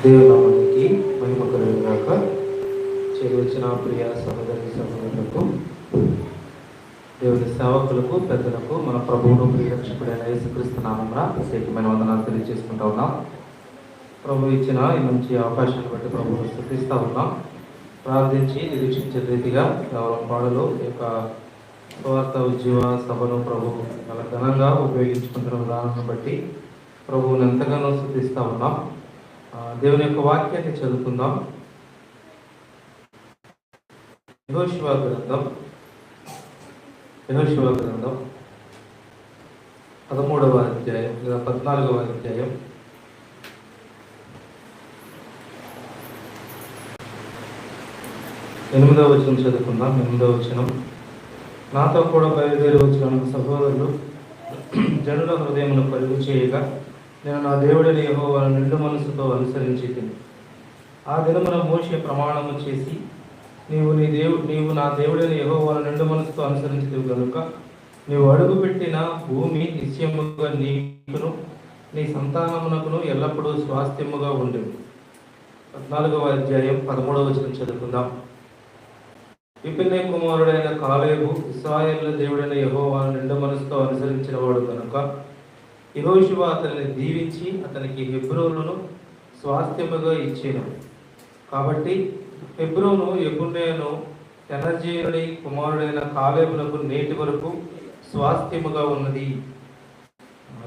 దేవునామానికి మహిమ కలుగుగాక. చేరువచ్చిన ప్రియ సహోదరి సహోదరులకు, దేవుని సేవకులకు, పెద్దలకు మన ప్రభువును ప్రియరక్షకుడైన యేసుక్రీస్తు నామమున ప్రత్యేకమైన వందనాలు తెలియజేసుకుంటా ఉన్నాం. ప్రభు ఇచ్చిన ఈ మంచి అవకాశాన్ని బట్టి ప్రభువును స్తుతిస్తూ ఉన్నాం. ప్రార్థించి నిరీక్షించే రీతిగా కేవలం పాడలు ఈ యొక్క స్వార్థ ఉద్యోగ సభను ప్రభు చాలా ఘనంగా ఉపయోగించుకుంటున్న విధానాన్ని బట్టి ప్రభువుని ఎంతగానో స్తుతిస్తూ ఉన్నాం. దేవుని యొక్క వాక్యాన్ని చదువుకుందాం. యెహోషువ గ్రంథం 13వ అధ్యాయం లేదా 14వ అధ్యాయం 8వ వచనం చదువుకుందాం. 8వ వచనం. నాతో కూడా బయలుదేరి వచ్చిన సహోదరులు జనుల హృదయమును పరుగు చేయగా నేను నా దేవుడైన యెహోవాను నిండు మనసుతో అనుసరించి తిని. ఆ దినమున మోషే ప్రమాణము చేసి, నీవు నా దేవుడైన యెహోవాను నిండు మనసుతో అనుసరించదు కనుక నీవు అడుగుపెట్టిన భూమి నిశ్చయముగా నీకును నీ సంతానమునకును ఎల్లప్పుడూ స్వాస్థ్యముగా ఉండేది. 14వ అధ్యాయం 13వ వచనం చదువుకుందాం. యెఫున్నె కుమారుడైన కాలేబు ఇశ్రాయేలు దేవుడైన యెహోవాను నిండు మనసుతో అనుసరించిన వాడు కనుక యెహోషువ అతనిని దీవించి అతనికి హెబ్రోనును స్వాస్థ్యముగా ఇచ్చెను. కాబట్టి హెబ్రోను యెఫున్నెను కెనజీయుని కుమారుడైన కాలేబునకు నేటి వరకు స్వాస్థ్యముగా ఉన్నది.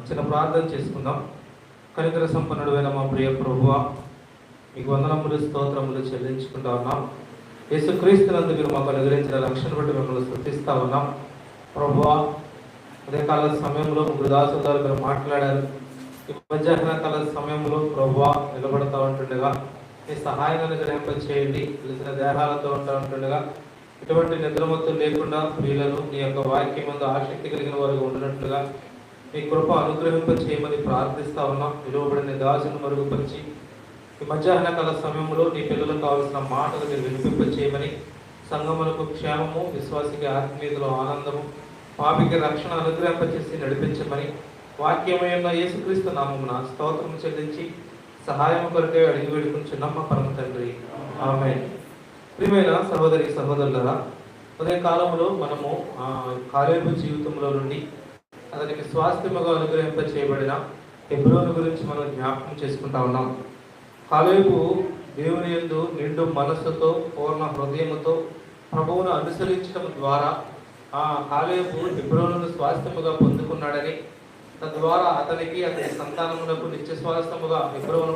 చిన్న ప్రార్థన చేసుకుందాం. కనికర సంపన్నుడైన మా ప్రియ ప్రభువా, మీకు వందనములు స్తోత్రములు చెల్లించుకుంటా ఉన్నాం. యేసుక్రీస్తునందు మీరు మాకు అనుగ్రహించిన రక్షణ బట్టి మిమ్మల్ని స్తుతిస్తా ఉన్నాం. ప్రభువా, ఉదయకాల సమయంలో దాసుదారు మీరు మాట్లాడారు. ఈ మధ్యాహ్న కాల సమయంలో ప్రభువా నిలబడతా ఉంటుండగా మీ సహాయాన్ని గ్రహింప చేయండి. తెలిసిన దేహాలతో ఉంటుండగా ఇటువంటి నిద్రమత్తు లేకుండా ప్రియులను మీ యొక్క వాక్యం ముందు ఆసక్తి కలిగిన వారు ఉండినట్లుగా మీ కృప అనుగ్రహింప చేయమని ప్రార్థిస్తా ఉన్నాం. విలువబడిన దాసును మరుగుపరిచి ఈ మధ్యాహ్న కాల సమయంలో నీ పిల్లలకు కావాల్సిన మాటలు మీరు వినిపింప చేయమని, సంఘములకు క్షేమము, విశ్వాసికి ఆత్మీయతలో ఆనందము, పాపికి రక్షణ అనుగ్రహింపచేసి నడిపించమని వాక్యమైన యేసుక్రీస్తు నామమున స్తోత్రము చెల్లించి సహాయం కొరకే అడిగి వేడుకుంటున్నాం పరమ తండ్రి, ఆమేన్. ప్రియమైన సహోదరి సహోదరులారా, ఉదయ కాలంలో మనము కాలేబు జీవితంలో నుండి అతనికి స్వాస్థ్యముగా అనుగ్రహింప చేయబడిన హెబ్రోను గురించి మనం జ్ఞాపకం చేసుకుంటా ఉన్నాం. కాలేబు దేవుని యందు నిండు మనస్సుతో పూర్ణ హృదయముతో ప్రభువును అనుసరించడం ద్వారా కాలేబు హెబ్రోనును స్వాస్థ్యముగా పొందుకున్నాడని, తద్వారా అతనికి అతని సంతానములకు నిత్య స్వాస్థ్యముగా హెబ్రోను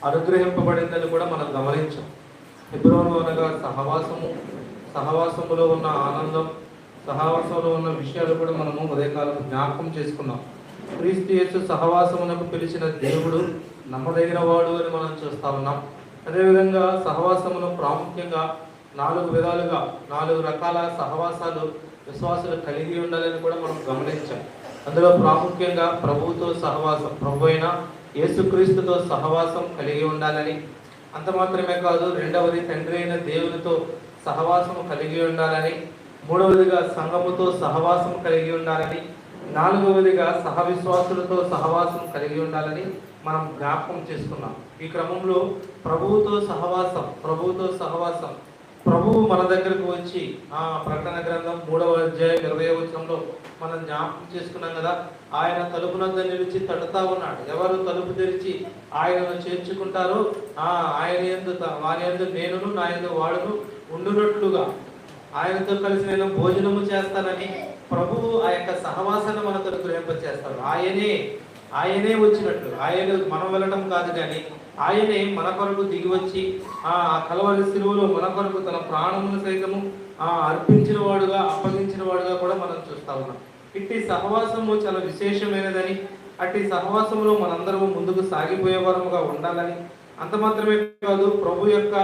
అనుగ్రహింపబడిందని కూడా మనం గమనించాం. హెబ్రోను అనగా సహవాసములో ఉన్న ఆనందం, సహవాసంలో ఉన్న విషయాలు కూడా మనము ఉదయకాలం జ్ఞాపకం చేసుకున్నాం. క్రీస్తు యేసు సహవాసమునకు పిలిచిన దేవుడు నమ్మదగిన వాడు అని మనం చూస్తా ఉన్నాం. అదేవిధంగా సహవాసమును ప్రాముఖ్యంగా 4 రకాల సహవాసాలు విశ్వాసులు కలిగి ఉండాలని కూడా మనం గమనించాం. అందులో ప్రాముఖ్యంగా ప్రభువుతో సహవాసం, ప్రభు అయిన యేసుక్రీస్తుతో సహవాసం కలిగి ఉండాలని, అంత మాత్రమే కాదు, రెండవది తండ్రి అయిన దేవునితో సహవాసము కలిగి ఉండాలని, మూడవదిగా సంఘముతో సహవాసం కలిగి ఉండాలని, 4వదిగా సహవిశ్వాసులతో సహవాసం కలిగి ఉండాలని మనం జ్ఞాపకం చేసుకున్నాం. ఈ క్రమంలో ప్రభువుతో సహవాసం ప్రభువు మన దగ్గరకు వచ్చి ప్రకటన గ్రంథం 3వ అధ్యాయం 20వ వచనంలో మనం జ్ఞాపకం చేసుకున్నాం కదా, ఆయన తలుపు వద్ద నిలిచి తడుతా ఉన్నాడు. ఎవరు తలుపు తెరిచి ఆయనను చేర్చుకుంటారో వారి యందు నేనును నా యందు వాడును ఉండునట్లుగా ఆయనతో కలిసి నేను భోజనము చేస్తానని ప్రభువు ఆ యొక్క సహవాసాన్ని మనతో గ్రహింపచేస్తాడు. ఆయనే వచ్చినట్లు, ఆయన మనం వెళ్ళడం కాదు, కానీ ఆయనే మన కొరకు దిగి వచ్చి ఆ కలవరి శిలువలో మన కొరకు తన ప్రాణమును సైతము అర్పించిన వాడుగా, అప్పగించిన వాడుగా కూడా మనం చూస్తా ఉన్నాం. ఇట్టి సహవాసము చాలా విశేషమైనదని, అట్టి సహవాసములో మనందరము ముందుకు సాగిపోయేవారముగా ఉండాలని, అంత మాత్రమే కాదు, ప్రభు యొక్క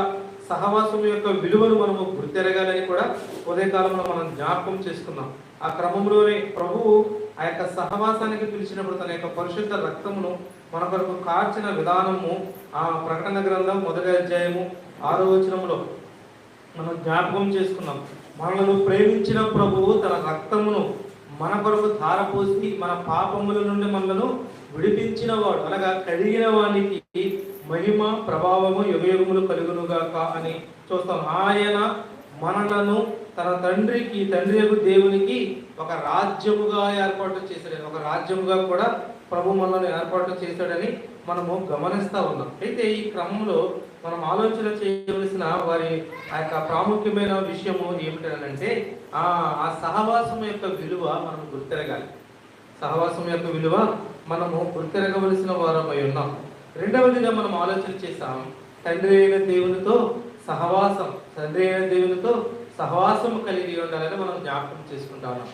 సహవాసం యొక్క విలువను మనము గుర్తెరగాలని కూడా ఉదయకాలంలో మనం జ్ఞాపకం చేసుకున్నాం. ఆ క్రమంలోనే ప్రభువు ఆ యొక్క సహవాసానికి పిలిచినప్పుడు తన యొక్క పరిశుద్ధ రక్తమును మన కొరకు కార్చిన విధానము ప్రకటన గ్రంథం 1వ అధ్యాయము 6వ వచనంలో మనం జ్ఞాపకం చేసుకున్నాం. మనలను ప్రేమించిన ప్రభువు తన రక్తమును మన కొరకు ధారపోసి మన పాపముల నుండి మనలను విడిపించిన వాడు, అనగా కడిగిన వానికి మహిమ ప్రభావము యుగయుగములు కలుగునుగాక అని చూస్తాం. ఆయన మనలను తన తండ్రి దేవునికి ఒక రాజ్యముగా ఏర్పాటు చేశాడని, ఒక రాజ్యముగా కూడా ప్రభు మనల్ని ఏర్పాటు చేశాడని మనము గమనిస్తూ ఉన్నాం. అయితే ఈ క్రమంలో మనం ఆలోచన చేయవలసిన వారి ఆ యొక్క ప్రాముఖ్యమైన విషయము ఏమిటంటే ఆ సహవాసం యొక్క విలువ మనం గుర్తెరగాలి. సహవాసం యొక్క విలువ మనము గుర్తెరగవలసిన వారమై ఉన్నాం. రెండవదిగా మనం ఆలోచన చేసాం, తండ్రి అయిన దేవునితో సహవాసం కలిగి ఉండాలని మనం జ్ఞాపకం చేసుకుంటా ఉన్నాం.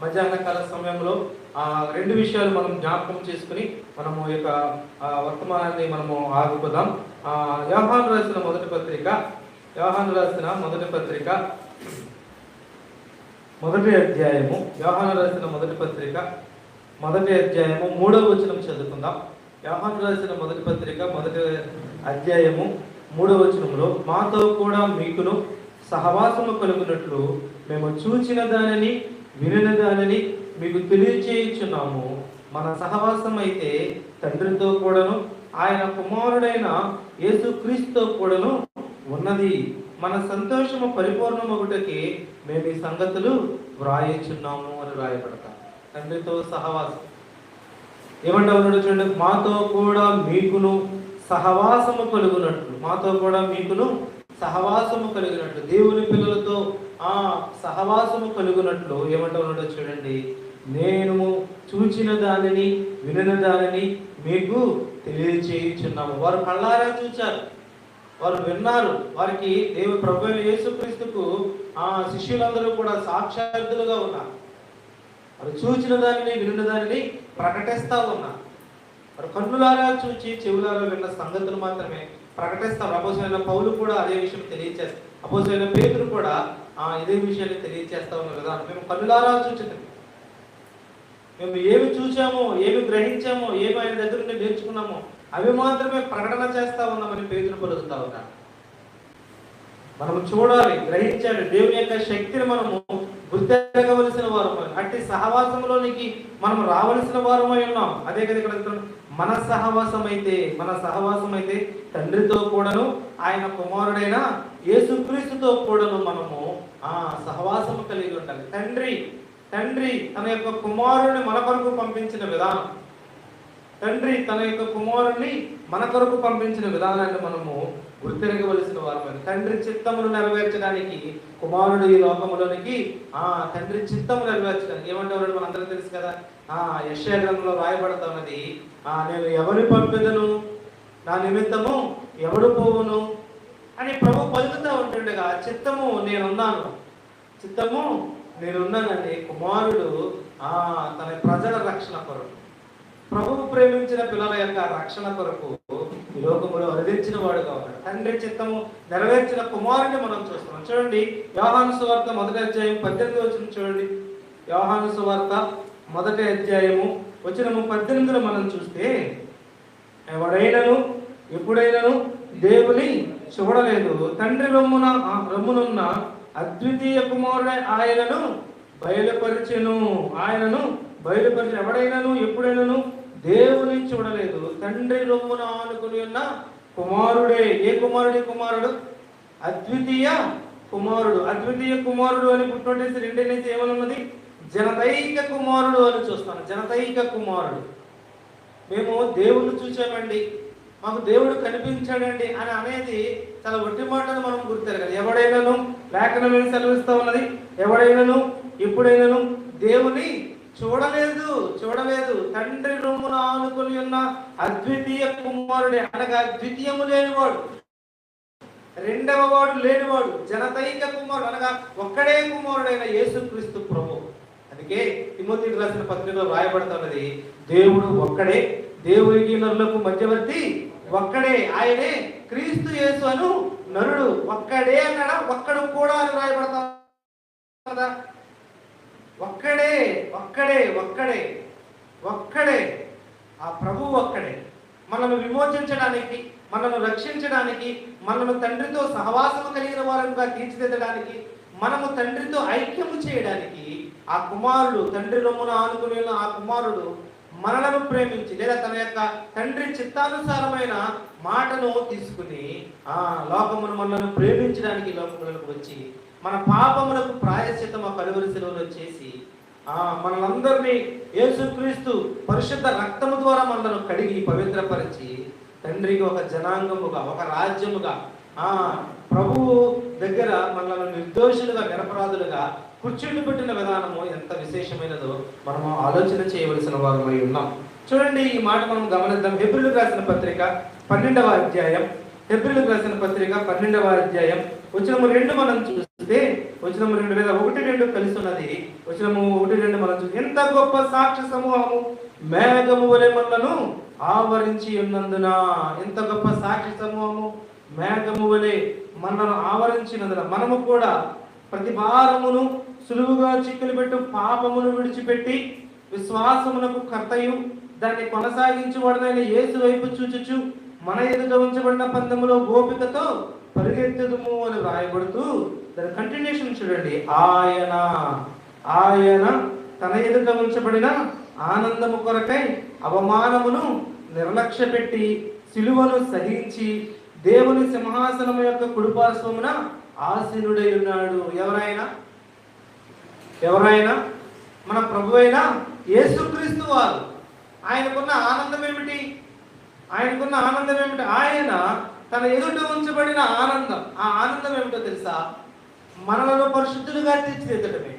మధ్యాహ్న కాల సమయంలో రెండు విషయాలు మనం జ్ఞాపకం చేసుకుని మనము ఈ యొక్క వర్తమానాన్ని మనము ఆగుపోదాం. యోహాను రాసిన మొదటి పత్రిక మొదటి అధ్యాయము 3వ వచనం చదువుకుందాం. యోహాను రాసిన మొదటి పత్రిక మొదటి అధ్యాయము 3వ వచనంలో, మాతో కూడా మీకును సహవాసము కలుగునట్లు మేము చూచిన దానిని వినిన దానిని మీకు తెలియచేయుచున్నాము. మన సహవాసం అయితే తండ్రితో కూడాను ఆయన కుమారుడైన యేసుక్రీస్తుతో కూడాను ఉన్నది. మన సంతోషము పరిపూర్ణమగుటకి మేము ఈ సంగతులు వ్రాయిచున్నాము అని రాయబడతాం. తండ్రితో సహవాసం ఏమంటా ఉన్నాడు చూడండి, మాతో కూడా మీకును సహవాసము కలిగినట్లు దేవుని పిల్లలతో సహవాసము కలుగునట్లు ఏమంటా ఉన్నాడో చూడండి, నేను చూచిన దానిని వినిన దానిని మీకు తెలియచేయుచున్నాము. వారు కళ్ళారా చూచారు, వారు విన్నారు, వారికి ప్రభు యేసుక్రీస్తుకు శిష్యులందరూ కూడా సాక్షాత్తులుగా ఉన్నారు. వారు చూచిన దానిని వినిన దానిని ప్రకటిస్తా ఉన్నారు. వారు కన్నులారా చూచి చెవులారా విన్న సంగతులు మాత్రమే ప్రకటిస్తారు. అపోస్తలుడైన పౌలు కూడా అదే విషయం తెలియచేస్తారు. అపోస్తలుడైన పేతురు కూడా ఇదే విషయాన్ని తెలియచేస్తా ఉన్నారు కదా. మేము కన్నులారా చూచుతాం, మేము ఏమి చూసామో, ఏమి గ్రహించామో, ఏమి ఆయన దగ్గర నుండి నేర్చుకున్నామో అవి మాత్రమే ప్రకటన చేస్తా ఉన్నామని పేతురు పలుకుతా ఉన్నారు. మనము చూడాలి, గ్రహించాలి, దేవుని యొక్క శక్తిని మనము గుర్తెరగవలసిన వారమై, అట్టి సహవాసంలోనికి మనం రావలసిన వారమై ఉన్నాం. అదే కదా ఇక్కడ మన సహవాసం అయితే తండ్రితో కూడాను ఆయన కుమారుడైన యేసుక్రీస్తుతో కూడాను మనము సహవాసము కలిగి ఉండాలి. తండ్రి తన యొక్క కుమారుని మన కొరకు పంపించిన విధానం, మనము గుర్తిరగవలసిన వారమని, తండ్రి చిత్తమును నెరవేర్చడానికి కుమారుడు ఈ లోకములోనికి తండ్రి చిత్తము నెరవేర్చడానికి ఏమంటారు మనందరూ తెలుసు కదా. యెషయా గ్రంథంలో రాయబడతా ఉన్నది, నేను ఎవరిని పంపెదను, నా నిమిత్తము ఎవడు పోవును అని ప్రభు పలుకుతూ ఉంటుండగా చిత్తము నేనున్నానని కుమారుడు తన ప్రజల రక్షణ కొరకు, ప్రభువు ప్రేమించిన పిల్లల యొక్క రక్షణ కొరకు ఈ లోకములో అరుదించిన వాడుగా ఉన్నాడు. తండ్రి చిత్తము నెరవేర్చిన కుమారుని మనం చూస్తున్నాం. చూడండి, యోహాను సువార్త మొదటి అధ్యాయం 18 వచనం చూడండి. యోహాను సువార్త మొదటి అధ్యాయము వచనము 18లో మనం చూస్తే, ఎవడైనను ఎప్పుడైనను దేవుని చూడలేదు, తండ్రి రొమ్మునున్న అద్వితీయ కుమారుడై ఆయనను బయలుపరిచెను. ఎవడైనను ఎప్పుడైనను దేవుని చూడలేదు, తండ్రి రొమ్మున ఆనుకుని ఉన్న కుమారుడే. ఏ కుమారుడు? అద్వితీయ కుమారుడు అని పుట్టినట్టు రెండేసి ఏమనున్నది? జనదైక కుమారుడు అని చూస్తాను. జనదైక కుమారుడు. మేము దేవుణ్ణి చూసామండి, మాకు దేవుడు కనిపించాడండి అని అనేది చాలా ఒట్టి మాటను మనం గుర్తెరగాలి. ఎవడైనాను, లేఖనం ఏం సెలవిస్తూ ఉన్నది, ఎవడైనాను ఎప్పుడైనాను దేవుని చూడలేదు, తండ్రి రొమ్మున ఆనుకుని ఉన్న అద్వితీయ కుమారుడే, అనగా ద్వితీయము లేనివాడు, రెండవ వాడు లేనివాడు, జనదైక కుమారుడు, అనగా ఒక్కడే కుమారుడైన యేసుక్రీస్తు ప్రభు. అందుకే తిమోతికి రాసిన పత్రికలో రాయబడుతున్నది, దేవుడు ఒక్కడే, దేవునికి నరులకు మధ్యవర్తి ఒక్కడే, ఆయనే క్రీస్తు యేసు అను నరుడు. ఒక్కడే అన్నాడా? ఒక్కడు కూడా అని రాయబడతా కదా. ఒక్కడే ఆ ప్రభువు ఒక్కడే. మనల్ని విమోచించడానికి, మనల్ని రక్షించడానికి, మనల్ని తండ్రితో సహవాసము కలిగిన వారంగా తీర్చిదిద్దడానికి, మనము తండ్రితో ఐక్యము చేయడానికి ఆ కుమారుడు, తండ్రి రొమ్మున ఆనుకుని ఆ కుమారుడు మనలను ప్రేమించి లేదా తన యొక్క తండ్రి చిత్తానుసారమైన మాటను తీసుకుని లోకమును మనలను ప్రేమించడానికి లోకములకు వచ్చి మన పాపములకు ప్రాయశ్చిత్తము కలువరి శిలువలో చేసి మనలందరినీ యేసుక్రీస్తు పరిశుద్ధ రక్తము ద్వారా మనలను కడిగి పవిత్రపరిచి తండ్రికి ఒక జనాంగముగా ఒక రాజ్యముగా ప్రభువు దగ్గర మనలను నిర్దోషులుగా నిరపరాధులుగా కూర్చుండిపెట్టిన విధానము ఎంత విశేషమైనదో మనము ఆలోచన చేయవలసిన వారమై ఉన్నాం. చూడండి, ఈ మాట మనం గమనిద్దాం. హెబ్రీయులకు రాసిన పత్రిక 12వ అధ్యాయం, హెబ్రీయులకు రాసిన పత్రిక 12వ అధ్యాయం వచనము 2 మనం చూస్తే, వచనము 2 లేదా 1-2 కలిసి ఉన్నది. వచనము 1-2 మనం చూస్తే, ఎంత గొప్ప సాక్షి సమూహము మేఘము వలె మనలను ఆవరించి ఉన్నందున, ఎంత గొప్ప సాక్షి సమూహము మేఘము వలె మనలను ఆవరించినందున మనము కూడా ప్రతి భారమును సులువుగా చిక్కులు పెట్టు పాపమును విడిచిపెట్టి విశ్వాసమునకు కర్తయు దాన్ని కొనసాగించువాడైన యేసు వైపు చూచుచు మన ఎదుట ఉంచబడిన పందెములో గోపికతో పరిగెత్తుదుము అని వ్రాయబడుతూ దాని కంటిన్యూషన్ చూడండి. ఆయన తన ఎదుట ఉంచబడిన ఆనందము కొరకై అవమానమును నిర్లక్ష్య పెట్టి సిలువను సహించి దేవుని సింహాసనము యొక్క కుడిపార్శ్వమున ఆసీనుడై ఉన్నాడు. ఎవరైనా మన ప్రభు అయిన యేసుక్రీస్తు వారు. ఆయనకున్న ఆనందం ఏమిటి? ఆయన తన ఎదుట ఉంచబడిన ఆనందం. ఆ ఆనందం ఏమిటో తెలుసా? మనలను పరిశుద్ధులుగా తీర్చిదిద్దడమే,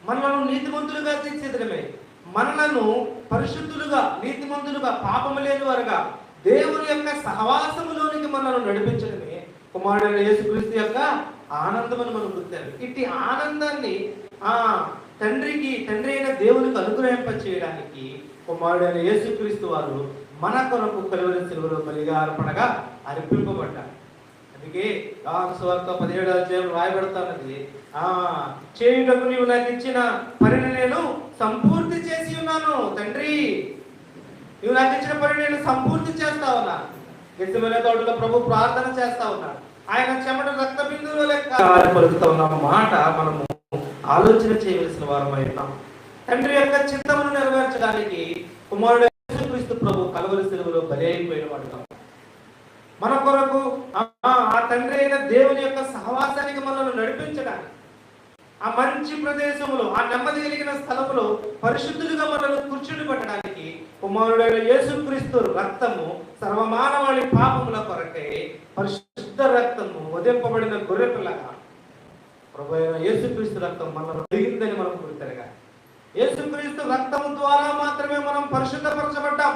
మనలను నీతిమంతులుగా తీర్చిదిద్దడమే, మనలను పరిశుద్ధులుగా నీతిమంతులుగా పాపము లేని వారుగా దేవుని యొక్క సహవాసములోనికి మనల్ని నడిపించడమే కుమారుడైన యేసుక్రీస్తు యొక్క ఆనందమని మనం గుర్తారు. ఇట్టి ఆనందాన్ని తండ్రి అయిన దేవునికి అనుగ్రహింప చేయడానికి కుమారుడైన యేసుక్రీస్తు వారు మన కొరకు కలువరి శిలువలో బలిగా అర్పణగా అర్పింపబడ్డారు. అందుకే యోహాను సువార్త 17వ అధ్యాయం రాయబడుతున్నది, చేయుటకు నీవు నాకు ఇచ్చిన పనిని నేను సంపూర్తి చేసి ఉన్నాను. తండ్రి, నీవు నాకు ఇచ్చిన పని నేను సంపూర్తి చేస్తా ఉన్నా. గెత్సేమనే తోటలో ప్రభు ప్రార్థన చేస్తా ఉన్నాడు. ఆయన చెమట రక్త బిందువుల లెక్క పలుకుతా ఉన్న మాట మనము ఆలోచన చేయవలసిన వారమై ఉన్నాం. తండ్రి యొక్క చిత్తమును నెరవేర్చడానికి కుమారుడు యేసుక్రీస్తు ప్రభు కలువరి శిలువలో బలి అయిపోయిన వాడు. మన కొరకు ఆ తండ్రి అయిన దేవుని యొక్క సహవాసానికి మనల్ని నడిపించడానికి, ఆ మంచి ప్రదేశంలో, ఆ నెమ్మది కలిగిన స్థలంలో పరిశుద్ధులుగా మనల్ని కూర్చుని పెట్టడానికి కుమారుడైన యేసుక్రీస్తు రక్తము సర్వమానవాళి పాపముల కొరకై పరిశుద్ధ రక్తము వదింపబడిన గొర్రెపిల్లగా ప్రభు అయిన యేసుక్రీస్తు రక్తం మనల్ని దిగిందని మనం గుర్తెరగా. యేసుక్రీస్తు రక్తము ద్వారా మాత్రమే మనం పరిశుద్ధపరచబడ్డాం.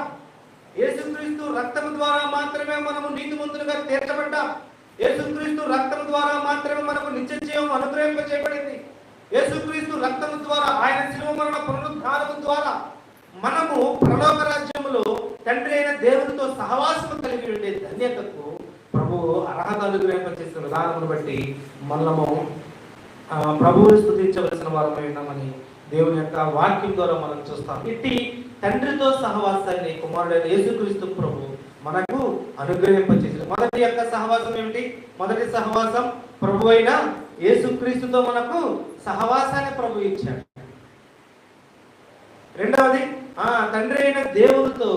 యేసుక్రీస్తు రక్తము ద్వారా మాత్రమే మనము నీతిమంతులుగా తీర్చబడ్డాం. యేసుక్రీస్తు రక్తము ద్వారా మాత్రమే మనకు నిత్య జీవం అనుగ్రహింప చేయబడింది. యేసుక్రీస్తు రక్తము ద్వారా, ఆయన శిలువ మరణ పునరుద్ధానము ద్వారా మనము పరలోక రాజ్యములో తండ్రి అయిన దేవునితో సహవాసము కలిగి ఉండే ధన్యతకు ప్రభువు అర్హత అనుగ్రహింప చేసిన విధానమును బట్టి మనము ప్రభువుని స్తుతించవలసిన వారమై ఉన్నామని దేవుని యొక్క వాక్యం ద్వారా మనం చూస్తాం. ఇట్టి తండ్రితో సహవాసాన్ని కుమారుడైన యేసుక్రీస్తు ప్రభు మనకు అనుగ్రహింపచేసారు. మొదటి యొక్క సహవాసం ఏమిటి? మొదటి సహవాసం ప్రభు అయిన యేసుక్రీస్తుతో మనకు సహవాసాన్ని ప్రభు ఇచ్చాడు. రెండవది తండ్రి అయిన దేవునితో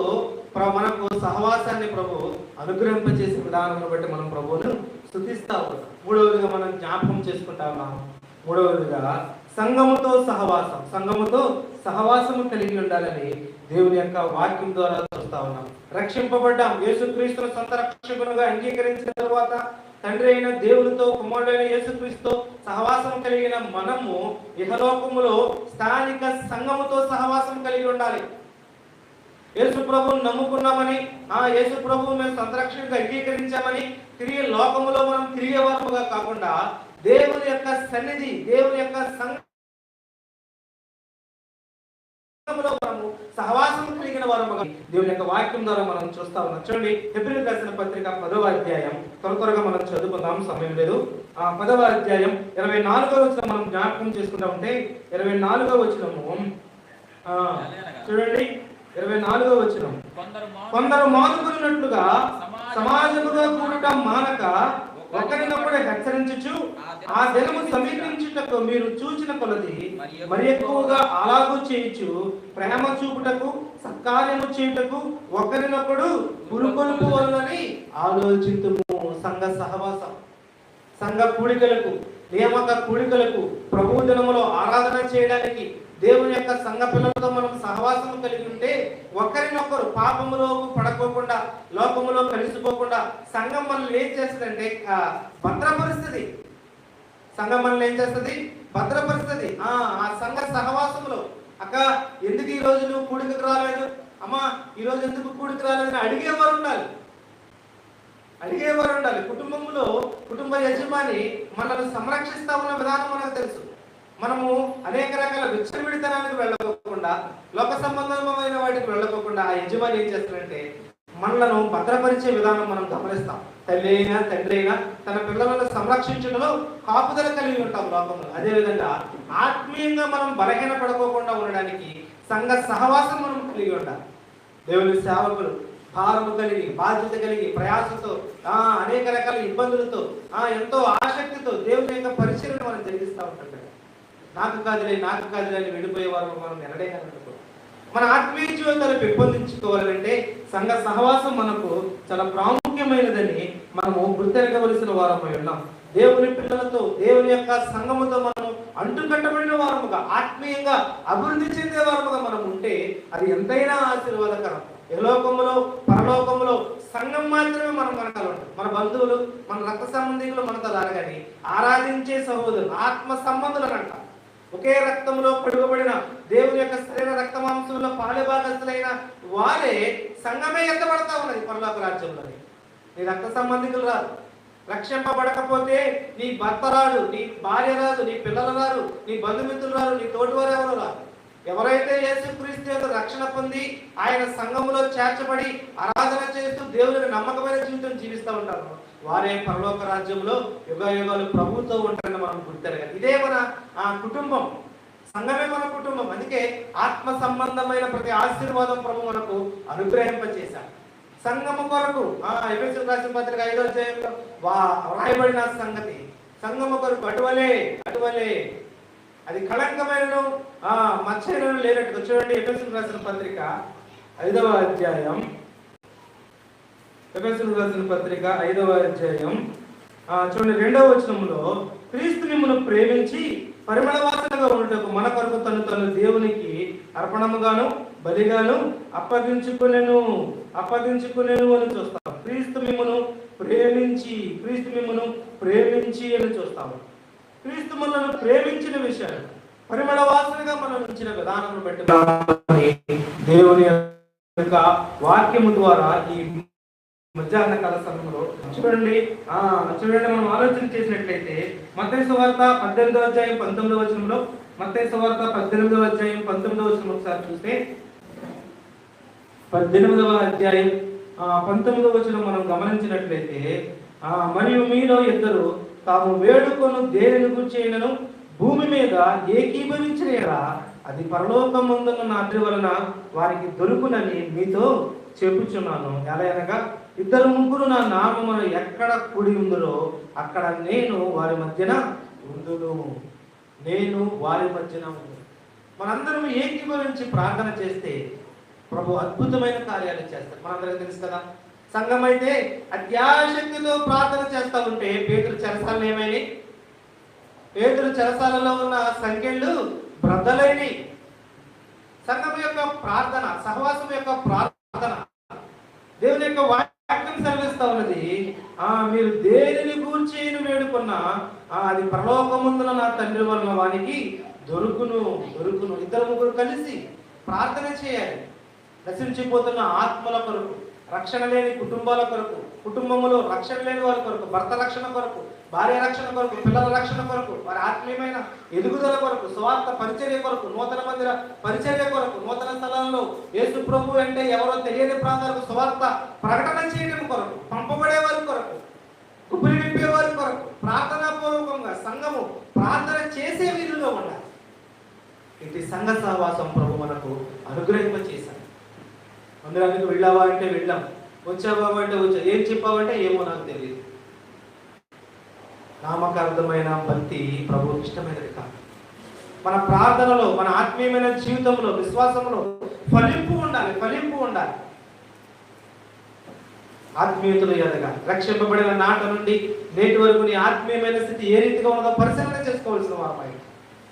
మనకు సహవాసాన్ని ప్రభు అనుగ్రహింపచేసిన విధానం బట్టి మనం ప్రభువును స్తుతిస్తా ఉన్నాం. మూడవదిగా మనం జ్ఞాపకం చేసుకుంటా ఉన్నాం. మూడవదిగా సంఘముతో సహవాసము కలిగి ఉండాలని దేవుని యొక్క వాక్యం ద్వారా చూస్తా ఉన్నాం. రక్షింపబడ్డాం. యేసుక్రీస్తును సొంత రక్షకునిగా అంగీకరించిన తర్వాత తండ్రి అయిన దేవునితో కుమారుడైన యేసుక్రీస్తుతో సహవాసం కలిగిన మనము ఇహలోకములో స్థానిక సంఘముతో సహవాసం కలిగి ఉండాలి. యేసు ప్రభువును నమ్ముకున్నామని, యేసు ప్రభువు మేము సొంత రక్షకునిగా అంగీకరించామని తిరిగి లోకములో మనం తిరిగే వారముగా కాకుండా దేవుని యొక్క సన్నిధి, దేవుని యొక్క సంఘములో మనము సహవాసం కలిగిన వారముగా దేవుని యొక్క వాక్యం ద్వారా మనం చూస్తా ఉన్నాం. చూడండి, హెబ్రీయులకు రాసిన పత్రిక 10వ అధ్యాయం త్వరగా మనం చదువుకుందాం, సమయం లేదు. 10వ అధ్యాయం 24వ వచనం మనం జ్ఞాపకం చేసుకుంటా ఉంటే 24వ వచనము చూడండి. 24వ వచనం, కొందరు మానుకున్నట్లుగా సమాజముగా కూడట మానక ఒకరినొకడు హెచ్చరించుచు ఆ దినము సమీపించుటకు మీరు చూచిన కొలది మరి ఎక్కువగా అలాగూ చేయించు ప్రేమ చూపుటకు సత్కార్యము చేయుటకు ఒకరినొకడు పురుకొల్పు వలనని ఆలోచింతుము. సంఘ సహవాసం, సంఘ కూడికలకు, నియామక కూడికలకు, ప్రభు దినములో ఆరాధన చేయడానికి దేవుని యొక్క సంఘ పిల్లలతో మనం సహవాసం కలిగి ఉంటే ఒకరినొకరు పాపములోకి పడకోకుండా, లోకములో కలిసిపోకుండా సంఘం మనల్ని ఏం చేస్తుందంటే భద్రపరుస్తుంది. సంఘం మనల్ని ఏం చేస్తుంది? భద్రపరుస్తుంది. ఆ సంఘ సహవాసంలో అక్క ఎందుకు ఈ రోజు నువ్వు కూడికకు రాలేదు, అమ్మా ఈ రోజు ఎందుకు కూడికి రాలేదని అడిగేవారు ఉండాలి. కుటుంబంలో కుటుంబ యజమాని మనల్ని సంరక్షిస్తా ఉన్న విధానం మనకు తెలుసు. మనము అనేక రకాల విచ్చలవిడితనానికి వెళ్ళకోకుండా, లోక సంబంధమైన వాటికి వెళ్ళకోకుండా ఆ యజమాని ఏం చేస్తాడంటే మనలను భద్రపరిచే విధానం మనం గమనిస్తాం. తల్లి అయినా తండ్రి అయినా తన పిల్లలను సంరక్షించడంలో కాపుదల కలిగి ఉంటాం లోకంలో. అదేవిధంగా ఆత్మీయంగా మనం బలహీన పడుకోకుండా ఉండడానికి సంఘ సహవాసం మనం కలిగి ఉండాలి. దేవుని సేవకులు భారము కలిగి, బాధ్యత కలిగి, ప్రయాసంతో, అనేక రకాల ఇబ్బందులతో, ఎంతో ఆసక్తితో దేవుని యొక్క పరిచయం మనం జరిగిస్తూ ఉంటాం. నాకు కాదులే అని వెళ్ళిపోయేవారు మనం ఎనడేయగలుగుతాం. మన ఆత్మీయ జీవితాలు పెంపొందించుకోవాలంటే సంఘ సహవాసం మనకు చాలా ప్రాముఖ్యమైనదని మనము గుర్తెరగవలసిన వారమై ఉన్నాం. దేవుని పిల్లలతో, దేవుని యొక్క సంఘముతో మనం అంటుకట్టబడిన వారముగా, ఆత్మీయంగా అభివృద్ధి చెందే వారముగా మనం ఉంటే అది ఎంతైనా ఆశీర్వాదకరం. యలోకములో పరలోకములో సంఘం మాత్రమే మనం వెనకాల ఉంటాం. మన బంధువులు, మన రక్త సంబంధికులు మనతో రాగానే ఆరాధించే సహోదరులు, ఆత్మ సంబంధులు అంట. ఒకే రక్తంలో కడుగబడిన దేవుని యొక్క శరీర రక్త మాంసంలో పాలుభాగస్తులైన వారే సంఘమే ఎత్తబడతా ఉన్నది పరలోక రాజ్యంలో. నీ రక్త సంబంధికులు రాదు. రక్షింపబడకపోతే నీ భర్త రాడు, నీ భార్య రాదు, నీ పిల్లలు రారు, నీ బంధుమిత్రులు రారు, నీ తోటివారు ఎవరు రారు. ఎవరైతే యేసుక్రీస్తు యొక్క రక్షణ పొంది ఆయన సంఘములో చేర్చబడి ఆరాధన చేస్తూ దేవునికి నమ్మకమైన జీవితం జీవిస్తూ ఉంటారు, వారే పరలోక రాజ్యంలో యుగ యుగాలు ప్రభుతో ఉంటారని మనం గుర్తెరగాలి. ఇదే మన కుటుంబం, సంఘమే మన కుటుంబం. అందుకే ఆత్మ సంబంధమైన ప్రతి ఆశీర్వాదం ప్రభు మనకు అనుగ్రహింపచేశాడు. సంఘము కొరకు ఎఫెసీయులకు రాసిన పత్రిక 5వ అధ్యాయంలో రాయబడిన సంగతి, సంఘము కొరకు అటువలే అది కళంకమైన మచ్చైనను లేనట్టుగా. చూడండి, ఎఫెసీయులకు రాసిన పత్రిక 5వ అధ్యాయం, ఎఫెసీయులకు రాసిన పత్రిక 5వ అధ్యాయం చూడండి 2వ వచనంలో, క్రీస్తు మిమ్మును ప్రేమించి పరిమళ వాసనగా ఉండటకు మన కొరకు తను దేవునికి అర్పణముగాను బలిగాను అప్పగించుకునేను అని చూస్తాం. క్రీస్తు మిమ్మును ప్రేమించి అని చూస్తాము. క్రీస్తు మనల్ని ప్రేమించిన విషయాలు, పరిమళ వాసనగా మనం ఉంచిన విధానం బట్టి దేవుని యొక్క వాక్యము ద్వారా ఈ మధ్యాహ్న కాల సమయంలో చూడండి మనం ఆలోచన చేసినట్లయితే మత్తయి సువార్త 18వ అధ్యాయం 19వ వచనంలో, మత్తయి సువార్త 18వ అధ్యాయం 19వ వచనం ఒకసారి చూస్తే, 18వ అధ్యాయం 19వ వచనం మనం గమనించినట్లయితే, మరియు మీలో ఇద్దరు తాము వేడుకొను దేనిని గుర్చేయనను భూమి మీద ఏకీభవించిన ఎడల అది పరలోకమందున్న నా తండ్రి వలన వారికి దొరుకునని మీతో చెప్పుచున్నాను. ఎలా అనగా, 2-3 నా నామమున ఎక్కడ కూడి ఉందో అక్కడ నేను వారి మధ్యన ఉందును. మనందరం ఏకీభవించి ప్రార్థన చేస్తే ప్రభు అద్భుతమైన కార్యాలు చేస్తారు. మనందరికీ తెలుసు కదా, సంఘం అయితే అత్యాశక్తితో ప్రార్థన చేస్తూ ఉంటే పేతురు చెరసాలలో ఏమైనాయి? పేతురు చెరసాలలో ఉన్న సంఖ్యలు బ్రద్దలైనవి. సంఘం యొక్క ప్రార్థన, సహవాసం యొక్క ప్రార్థన దేవుని యొక్క వాక్యం సెలవిస్తా ఉన్నది. మీరు దేనిని గూర్చి వేడుకున్నా అది పరలోకమందున నా తండ్రి వలన వానికి దొరుకును. 2-3 కలిసి ప్రార్థన చేయాలి. నశించిపోతున్న ఆత్మల కొరకు, రక్షణ లేని కుటుంబాల కొరకు, కుటుంబములో రక్షణ లేని వారి కొరకు, భర్త రక్షణ కొరకు, భార్య రక్షణ కొరకు, పిల్లల రక్షణ కొరకు, వారి ఆత్మీయమైన ఎదుగుదల కొరకు, స్వార్థ పరిచర్య కొరకు, నూతన మందిర పరిచర్య కొరకు, నూతన స్థలాల్లో యేసు ప్రభు అంటే ఎవరో తెలియని ప్రాంతాలకు స్వార్థ ప్రకటన చేయడం కొరకు, పంపబడే వారి కొరకు, గుబురి నింపే వారి కొరకు ప్రార్థనాపూర్వకంగా సంఘము ప్రార్థన చేసే వీరులో ఉండాలి. ఇది సంఘ సహవాసం ప్రభు మనకు అనుగ్రహింపచేశాడు. మందిరానికి వెళ్ళావా అంటే వెళ్ళాం, వచ్చావా అంటే వచ్చా, ఏం చెప్పావంటే ఏమో నాకు తెలియదు. నామకార్థమైన భక్తి ప్రభువుకి ఇష్టమైనది కాదు. మన ప్రార్థనలో, మన ఆత్మీయమైన జీవితంలో, విశ్వాసంలో ఫలింపు ఉండాలి. ఆత్మీయతలు ఎదగాలి. రక్షింపబడిన నాట నుండి నేటి వరకు నీ ఆత్మీయమైన స్థితి ఏ రీతిగా ఉన్నదో పరిశీలన చేసుకోవాల్సిన వారమై.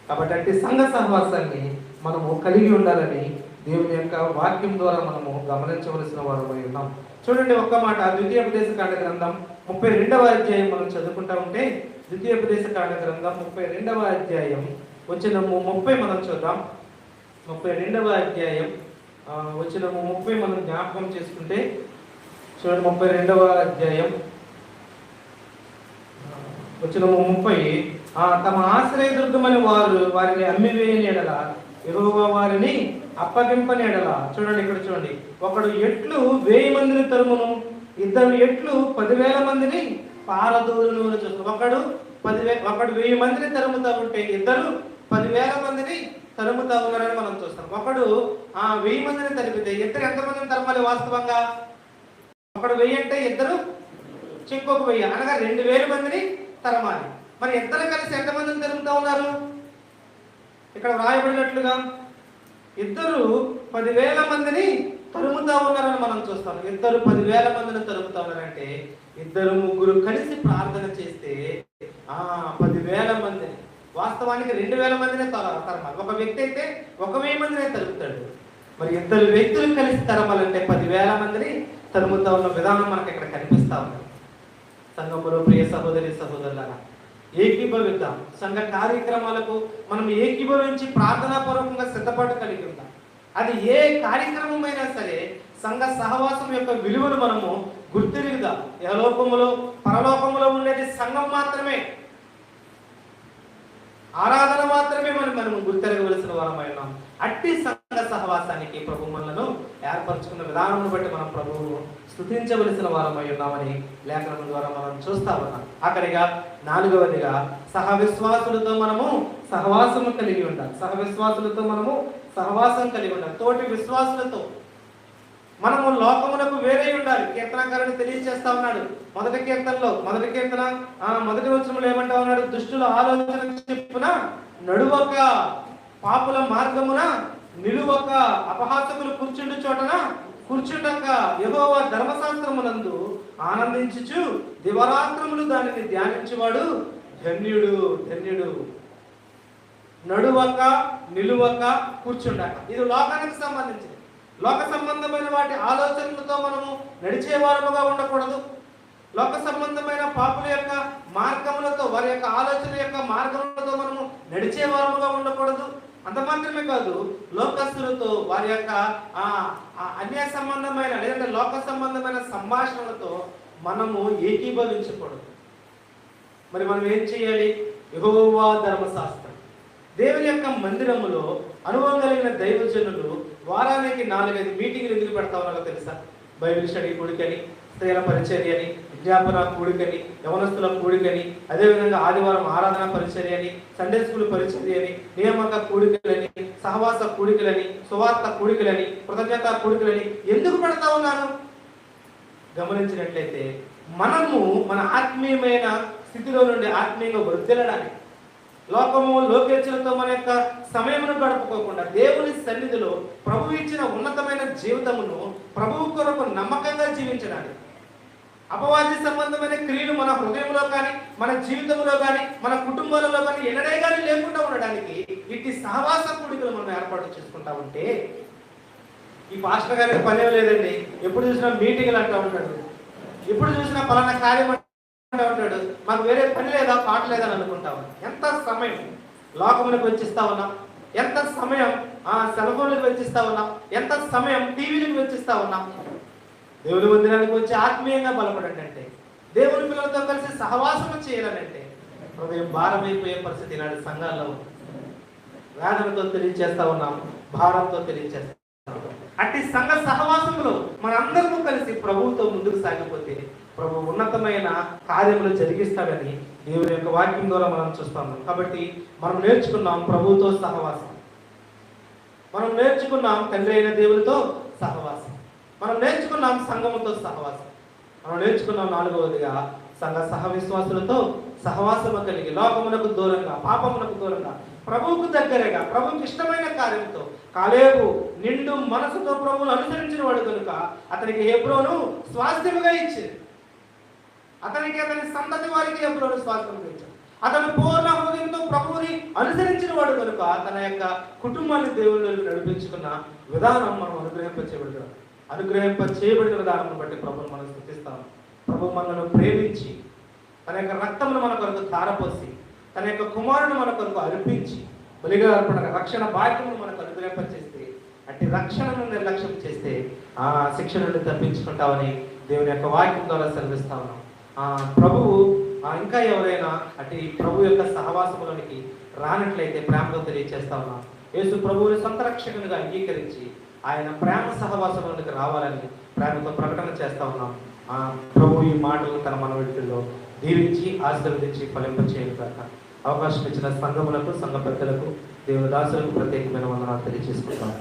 కాబట్టి అట్టి సంఘ సహవాసాన్ని మనము కలిగి ఉండాలని దేవుని యొక్క వాక్యం ద్వారా మనము గమనించవలసిన వారమై ఉన్నాం. చూడండి ఒక్క మాట, ద్వితీయోపదేశకాండ గ్రంథం 32వ అధ్యాయం మనం చదువుకుంటా ఉంటే, ద్వితీయోపదేశకాండ గ్రంథం 32వ అధ్యాయం వచనము 30 మనం చూద్దాం. 32వ అధ్యాయం వచనము 30 మనం జ్ఞాపకం చేసుకుంటే చూడండి. 32వ అధ్యాయం వచనము 30, తమ ఆశ్రయదుర్గమని వారిని అమ్మివేయని ఎడల యెహోవా వారిని అప్పగింపని ఎడల. చూడండి ఇక్కడ చూడండి, ఒకడు ఎట్లు 1000 మందిని తరుమును, ఇద్దరు ఎట్లు 10,000 మందిని పారదూరును చూస్తాం. ఒకడు 1000 మందిని తరుముతా ఉంటే ఇద్దరు 10,000 మందిని తరుముతా ఉన్నారని మనం చూస్తాం. ఒకడు 1000 మందిని తరిమితే ఇద్దరు ఎంతమందిని తరమాలి? వాస్తవంగా ఒకడు 1000 అంటే ఇద్దరు ఇంకొక 1000 అనగా 2000 మందిని తరమాలి. మరి ఇద్దరు కలిసి ఎంతమందిని తరుముతా ఉన్నారు? ఇక్కడ వ్రాయబడినట్లుగా ఇద్దరు 10,000 మందిని తరుముతా ఉన్నారని మనం చూస్తాం. ఇద్దరు 10,000 మందిని తరుముతా ఉన్నారంటే ఇద్దరు ముగ్గురు కలిసి ప్రార్థన చేస్తే 10,000 మందిని, వాస్తవానికి 2,000 మందినే తరమాలి. ఒక వ్యక్తి అయితే 1,000 మందినే తరుముతాడు. మరి ఇద్దరు వ్యక్తులు కలిసి తరమాలంటే 10,000 మందిని తరుముతా ఉన్న విధానం మనకి ఇక్కడ కనిపిస్తా ఉంది. సంఘములో ప్రియ సహోదరి సహోదరులారా, ఏకీభవిద్దాం. సంఘ కార్యక్రమాలకు మనం ఏకీభవించి ప్రార్థనాపూర్వకంగా సిద్ధపాటు కలిగి ఉంటాం. అది ఏ కార్యక్రమమైనా సరే సంఘ సహవాసం యొక్క విలువను మనము గుర్తిరుగుదాం. యహలోకములో పరలోకములో ఉండేది సంఘం మాత్రమే, ఆరాధన మాత్రమే మనము గుర్తెరగవలసిన వారమై ఉన్నాం. అట్టి సంఘ సహవాసానికి ప్రభు మనలను ఏర్పరచుకున్న విధానం బట్టి మనం ప్రభువు స్తుతించవలసిన వారమై ఉన్నామని లేఖనం ద్వారా మనం చూస్తా ఉన్నాం. ఆఖరిగా 4వదిగా సహవిశ్వాసులతో మనము సహవాసము కలిగి ఉండాలి. సహవిశ్వాసులతో మనము సహవాసం కలిగి ఉండాలి. తోటి విశ్వాసులతో మనము లోకమునకు వేరే ఉండాలి. కీర్తనకారుడు తెలియజేస్తా ఉన్నాడు. మొదటి కీర్తన మొదటి వచనంలో ఏమంటా ఉన్నాడు? దుష్టుల ఆలోచన చెప్పున నడువక, పాపుల మార్గమున నిలువక, అపహాసకులు కూర్చుండు చోటన కూర్చుండక, యెహోవా ధర్మశాస్త్రమునందు ఆనందించుచు దివరాత్రములు దానిని ధ్యానించేవాడు ధన్యుడు. నడువక, నిలువక, కూర్చుండక, ఇది లోకానికి సంబంధించింది. లోక సంబంధమైన వాటి ఆలోచనలతో మనము నడిచేవారముగా ఉండకూడదు. లోక సంబంధమైన పాపుల యొక్క మార్గములతో, వారి యొక్క ఆలోచన యొక్క మార్గములతో మనము నడిచేవారముగా ఉండకూడదు. అంత మాత్రమే కాదు, లోకస్తులతో వారి యొక్క అన్య సంబంధమైన లేదంటే లోక సంబంధమైన సంభాషణలతో మనము ఏకీభవించకూడదు. మరి మనం ఏం చేయాలి? యెహోవా ధర్మశాస్త్రం, దేవుని యొక్క మందిరములో అనుభవం కలిగిన దైవజనులు వారానికి 4-5 మీటింగ్లు ఎందుకు పెడతా ఉన్నారో తెలుసా? బైబిల్ స్టడీ కూడికని, స్త్రీల పరిచర్య అని, విజ్ఞాపన కూడికని, యవనస్తుల కూడికని, అదేవిధంగా ఆదివారం ఆరాధన పరిచర్య అని, సండే స్కూల్ పరిచర్య అని, నియామక కూడికలని, సహవాస కూడికలని, సువార్త కూడికలని, కృతజ్ఞత కూడికలని ఎందుకు పెడతా ఉన్నాను? గమనించినట్లయితే మనము మన ఆత్మీయమైన స్థితిలో నుండి ఆత్మీయంగా వృద్ధిల్లడానికి, లోకేచ్ఛలతో మన యొక్క సమయమును గడుపుకోకుండా దేవుని సన్నిధిలో ప్రభు ఇచ్చిన ఉన్నతమైన జీవితమును ప్రభువు కొరకు నమ్మకంగా జీవించడానికి, అపవాది సంబంధమైన క్రియలు మన హృదయంలో కానీ, మన జీవితంలో కానీ, మన కుటుంబాలలో కానీ ఎన్నడే కానీ లేకుండా ఉండడానికి ఇట్టి సహవాస కూడికలు మనం ఏర్పాటు చేసుకుంటా ఉంటే, ఈ పాస్టర్ గారికి పనే లేదండి, ఎప్పుడు చూసినా మీటింగ్లు అంటూ ఉంటాడు, ఎప్పుడు చూసినా పలానా కార్యం ఉంటాడు, మాకు వేరే పని లేదా, పాట లేదని అనుకుంటా ఉన్నాం. ఎంత సమయం లోకములకు వెచ్చిస్తా ఉన్నాం, ఎంత సమయం సెల్ ఫోన్లకు వెచ్చిస్తా ఉన్నాం, ఎంత సమయం టీవీలకు వెచ్చిస్తా ఉన్నాం. దేవుని మందిరానికి వచ్చి ఆత్మీయంగా బలపడండి అంటే, దేవుని పిల్లలతో కలిసి సహవాసం చేయాలనంటే హృదయం భారమైపోయే పరిస్థితి నాటి సంఘాల్లో వేదనతో తెలియజేస్తా ఉన్నాం, భారంతో తెలియజేస్తా ఉన్నాం. అట్టి సంఘ సహవాసంలో మనందరము కలిసి ప్రభువుతో ముందుకు సాగిపోతే ప్రభు ఉన్నతమైన కార్యములు జరిగిస్తాడని దేవుని యొక్క వాక్యం ద్వారా మనం చూస్తాము. కాబట్టి మనం నేర్చుకున్నాం ప్రభువుతో సహవాసం, మనం నేర్చుకున్నాం తండ్రి అయిన దేవునితో సహవాసం, మనం నేర్చుకున్నాం సంఘముతో సహవాసం, మనం నేర్చుకున్నాం 4వదిగా సంఘ సహ విశ్వాసులతో సహవాసము కలిగి లోకమునకు దూరంగా పాపమునకు దూరంగా ప్రభువుకు దగ్గరగా ప్రభువుకి ఇష్టమైన కార్యంతో కాలేబు నిండు మనసుతో ప్రభువును అనుసరించిన వాడు కనుక అతనికి హెబ్రోను స్వాస్థ్యముగా ఇచ్చింది. అతనికి అతని సంతతి వారికి హెబ్రోను స్వాస్థ్యముగా ఇచ్చాడు. అతను పూర్ణ హృదయంతో ప్రభువుని అనుసరించిన వాడు కనుక తన యొక్క కుటుంబాన్ని దేవుళ్ళు నడిపించుకున్న విధానం మనం అనుగ్రహింపచేయబడిన విధానం బట్టి ప్రభువును మనం స్తుతిస్తాం. ప్రభు మనల్ని ప్రేమించి తన యొక్క రక్తమును మన కొరకు ధారపోసి తన యొక్క కుమారుని మన కొరకు అర్పించి బలిగా అర్పణ రక్షణ భాగ్యమును మనకు అనుగ్రహింపచేస్తే అట్టి రక్షణను నిర్లక్ష్యం చేస్తే ఆ శిక్ష నుండి తప్పించుకుంటామని దేవుని యొక్క వాక్యం ద్వారా సెలవిస్తా ఉన్నాం. ప్రభువు ఇంకా ఎవరైనా అటు ప్రభు యొక్క సహవాసములోనికి రానట్లయితే ప్రేమతో తెలియజేస్తా ఉన్నాం. యేసు ప్రభువుని సొంత రక్షకునిగా అంగీకరించి ఆయన ప్రేమ సహవాసంలోనికి రావాలని ప్రేమతో ప్రకటన చేస్తా ఉన్నాం. ప్రభు ఈ మాటలు తన మనవిటిలో దీవించి ఆశీర్వదించి ఫలింపచేయను కాక. అవకాశం ఇచ్చిన సంఘములకు సంఘ పెద్దలకు దేవుని దాసులకు ప్రత్యేకమైన వందనాలు తెలియజేసుకుంటాం.